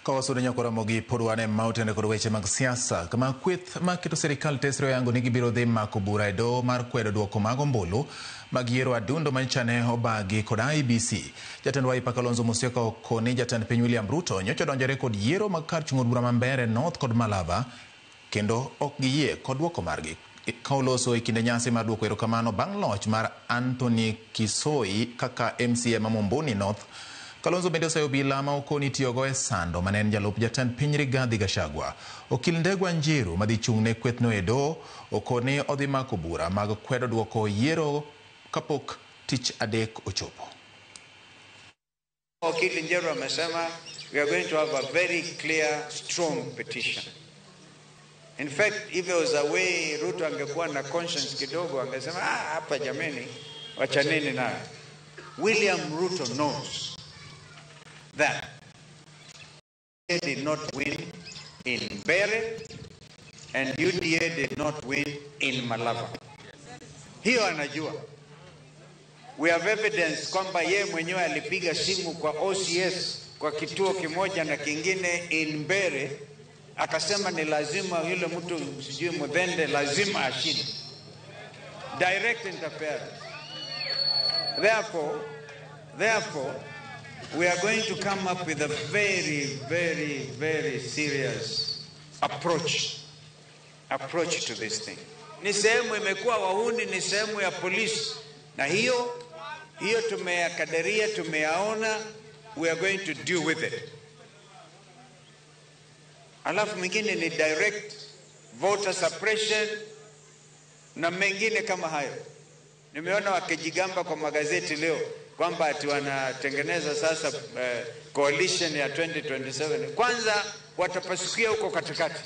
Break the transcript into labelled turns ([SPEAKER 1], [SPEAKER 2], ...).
[SPEAKER 1] Kawasu nyakora mogi podwane mautene kod weche mag siasa kama kweth maketo serikal tesro yango nigi biro dhi mako bura e doho mar kwedo duoko mag ombulu mag yiero adundo manchane obagi kod IEBC. Jatend Wiper Kalonzo Musyoka okoni jatend piny William Ruto nyocha donjore kod yiero mag kar chung'o bura Mambere North kod Malava kendo ok giyie kod duoko margi. Kauloso e kinde nyasi mar duoko erokamano bang' loch mar Anthony Kisoi kaka MCA ma Mumbuni North. Kalonzo bende oseyo obila ma okoni tiyogo e sando mane en jalup jatend piny Rigathi Gachagua. Okil Ndegwa Njiru madhi chung'ne kwethno e doho okoni odhi mako bura mag kwedo duoko yiero kapok tich adek ochopo.
[SPEAKER 2] Okil Njiru amesema we are going to have a very clear, strong petition. In fact, if there was a way Ruto angekuwa na conscience kidogo angesema hapa jameni wachaneni nayo. William Ruto knows that UDA did not win in Mbeere and UDA did not win in Malava. Hiyo anajua. We have evidence kwamba yeye mwenyewe alipiga simu kwa OCS kwa kituo kimoja na kingine in Mbeere akasema ni lazima yule mtu sijui Mudhende lazima ashinde. Direct interference. Therefore, we are going to come up with a very, very, very serious approach to this thing. Ni sehemu imekuwa wahuni, ni sehemu ya polisi. Na hiyo tumeyakadiria, tumeyaona, we are going to deal with it. Alafu mengine ni direct voter suppression na mengine kama hayo. Nimeona wakijigamba kwa magazeti leo kwamba ati wanatengeneza sasa coalition ya 2027. Kwanza watapasukia huko katikati.